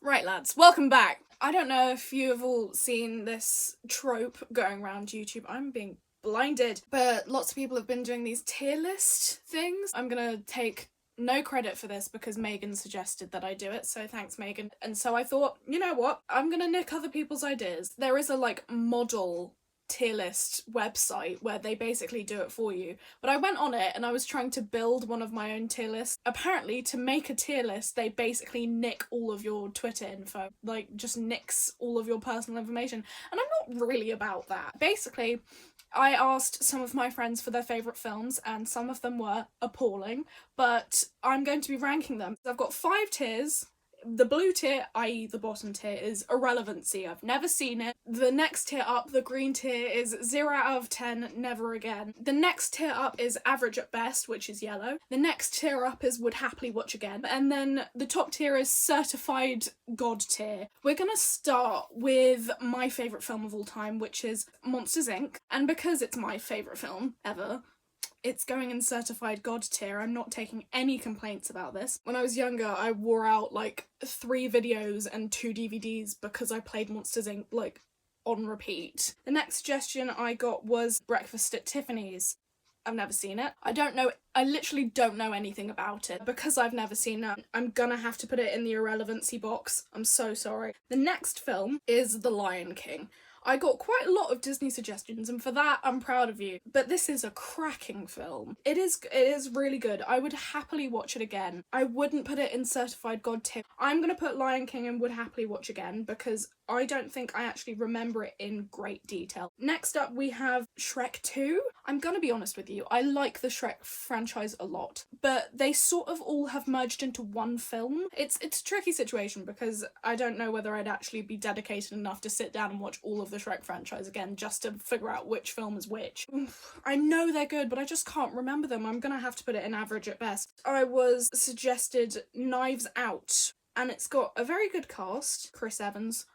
Right, lads, welcome back. I don't know if you have all seen this trope going around YouTube. I'm being blinded, but lots of people have been doing these tier list things. I'm gonna take no credit for this because Megan suggested that I do it, so thanks, Megan. And so I thought, you know what? I'm gonna nick other people's ideas. There is a model tier list website where they basically do it for you, but I went on it and I was trying to build one of my own tier lists. Apparently, to make a tier list, they basically nick all of your Twitter info, just nicks all of your personal information, and I'm not really about that. Basically, I asked some of my friends for their favourite films, and some of them were appalling, but I'm going to be ranking them. I've got 5 tiers. The blue tier, i.e. the bottom tier, is irrelevancy. I've never seen it. The next tier up, the green tier, is 0 out of 10, never again. The next tier up is average at best, which is yellow. The next tier up is would happily watch again. And then the top tier is certified god tier. We're gonna start with my favourite film of all time, which is Monsters, Inc. And because it's my favourite film ever, it's going in certified god tier. I'm not taking any complaints about this. When I was younger, I wore out 3 videos and 2 DVDs because I played Monsters, Inc. On repeat. The next suggestion I got was Breakfast at Tiffany's. I've never seen it. I literally don't know anything about it. Because I've never seen it, I'm gonna have to put it in the irrelevancy box. I'm so sorry. The next film is The Lion King. I got quite a lot of Disney suggestions, and for that, I'm proud of you. But this is a cracking film. It is really good. I would happily watch it again. I wouldn't put it in certified god tier. I'm gonna put Lion King and would happily watch again because I don't think I actually remember it in great detail. Next up, we have Shrek 2. I'm gonna be honest with you, I like the Shrek franchise a lot, but they sort of all have merged into one film. It's a tricky situation because I don't know whether I'd actually be dedicated enough to sit down and watch all of the Shrek franchise again just to figure out which film is which. I know they're good, but I just can't remember them. I'm gonna have to put it in average at best. I was suggested Knives Out, and it's got a very good cast. Chris Evans.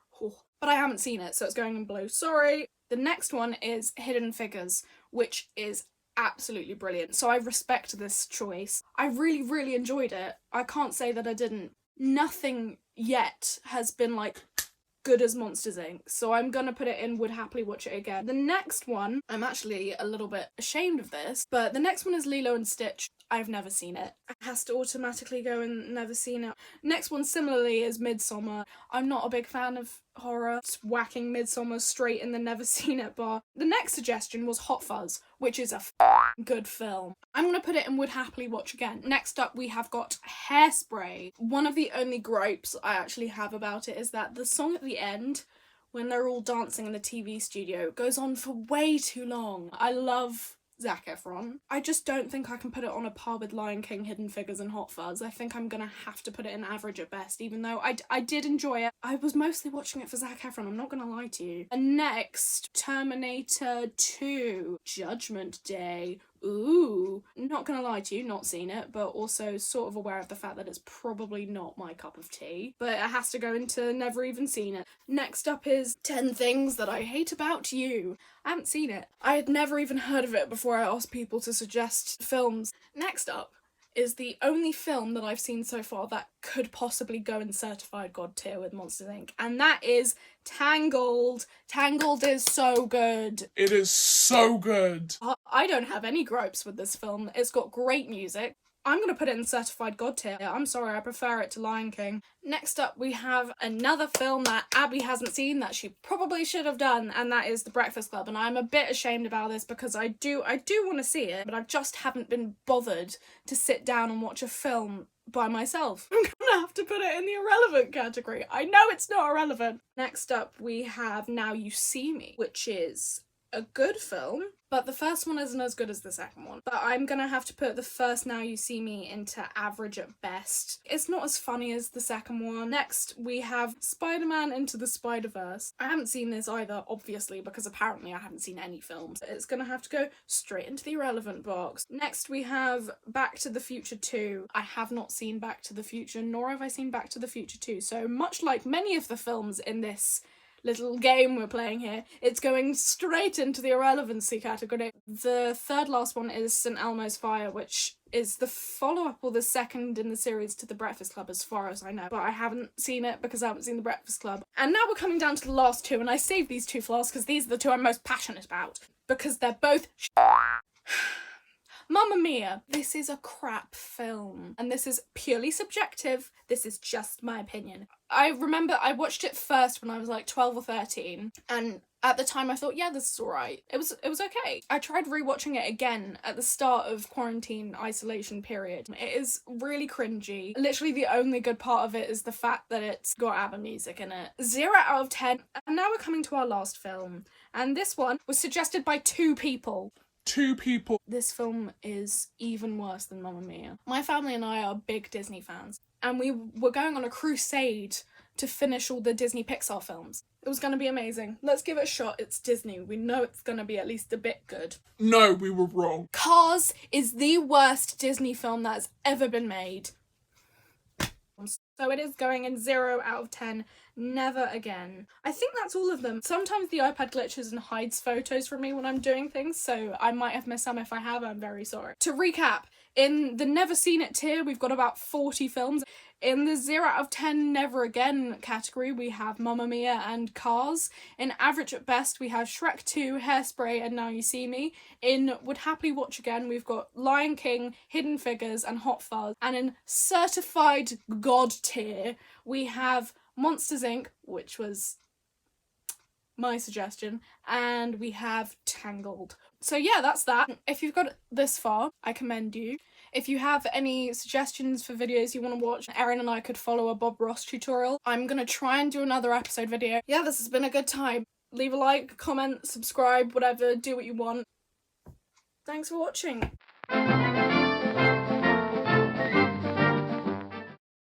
But I haven't seen it, so it's going in blue. Sorry. The next one is Hidden Figures, which is absolutely brilliant. So I respect this choice. I really, really enjoyed it. I can't say that I didn't. Nothing yet has been good as Monsters, Inc. So I'm gonna put it in would happily watch it again. The next one, I'm actually a little bit ashamed of this, but the next one is Lilo and Stitch. I've never seen it. It has to automatically go and never seen it. Next one similarly is Midsommar. I'm not a big fan of horror. It's whacking Midsommar straight in the never seen it bar. The next suggestion was Hot Fuzz, which is a good film. I'm gonna put it in would happily watch again. Next up we have got Hairspray. One of the only gripes I actually have about it is that the song at the end, when they're all dancing in the TV studio, goes on for way too long. I love Zac Efron. I just don't think I can put it on a par with Lion King, Hidden Figures and Hot Fuzz. I think I'm gonna have to put it in average at best, even though I did enjoy it. I was mostly watching it for Zac Efron, I'm not gonna lie to you. And next, Terminator 2, Judgment Day. Ooh, not gonna lie to you, not seen it, but also sort of aware of the fact that it's probably not my cup of tea. But it has to go into never even seen it. Next up is 10 Things That I Hate About You. I haven't seen it. I had never even heard of it before I asked people to suggest films. Next up is the only film that I've seen so far that could possibly go in certified god tier with Monsters, Inc. And that is Tangled. Tangled is so good. It is so good. I don't have any gripes with this film. It's got great music. I'm gonna put it in certified god tier. I'm sorry, I prefer it to Lion King. Next up, we have another film that Abby hasn't seen that she probably should have done, and that is The Breakfast Club. And I'm a bit ashamed about this because I do want to see it, but I just haven't been bothered to sit down and watch a film by myself. I'm gonna have to put it in the irrelevant category. I know it's not irrelevant. Next up, we have Now You See Me, which is a good film, but the first one isn't as good as the second one. But I'm gonna have to put the first Now You See Me into average at best. It's not as funny as the second one. Next, we have Spider-Man Into the Spider-Verse. I haven't seen this either, obviously, because apparently I haven't seen any films. It's gonna have to go straight into the irrelevant box. Next, we have Back to the Future 2. I have not seen Back to the Future, nor have I seen Back to the Future 2. So much like many of the films in this little game we're playing here, it's going straight into the irrelevancy category. The third last one is St. Elmo's Fire, which is the follow-up or the second in the series to The Breakfast Club as far as I know, but I haven't seen it because I haven't seen The Breakfast Club. And now we're coming down to the last two, and I saved these two for last because these are the two I'm most passionate about, because they're both Mamma Mia! This is a crap film, and this is purely subjective. This is just my opinion. I remember I watched it first when I was like 12 or 13, and at the time I thought, yeah, this is alright. It was okay. I tried rewatching it again at the start of quarantine isolation period. It is really cringy. Literally the only good part of it is the fact that it's got ABBA music in it. 0 out of 10. And now we're coming to our last film, and this one was suggested by 2 people. 2 people. This film is even worse than Mamma Mia. My family and I are big Disney fans, and we were going on a crusade to finish all the Disney Pixar films. It was going to be amazing. Let's give it a shot. It's Disney. We know it's going to be at least a bit good. No, we were wrong. Cars is the worst Disney film that's ever been made. So it is going in 0 out of 10. Never again. I think that's all of them. Sometimes the iPad glitches and hides photos from me when I'm doing things, so I might have missed some. If I have, I'm very sorry. To recap, in the Never Seen It tier, we've got about 40 films. In the 0 out of 10 Never Again category, we have Mamma Mia and Cars. In Average at Best, we have Shrek 2, Hairspray, and Now You See Me. In Would Happily Watch Again, we've got Lion King, Hidden Figures, and Hot Fuzz. And in Certified God tier, we have Monsters Inc., which was my suggestion, and we have Tangled. So yeah, that's that. If you've got it this far, I commend you. If you have any suggestions for videos you want to watch, Erin and I could follow a Bob Ross tutorial. I'm gonna try and do another episode video. Yeah, this has been a good time. Leave a like, comment, subscribe, whatever, do what you want. Thanks for watching.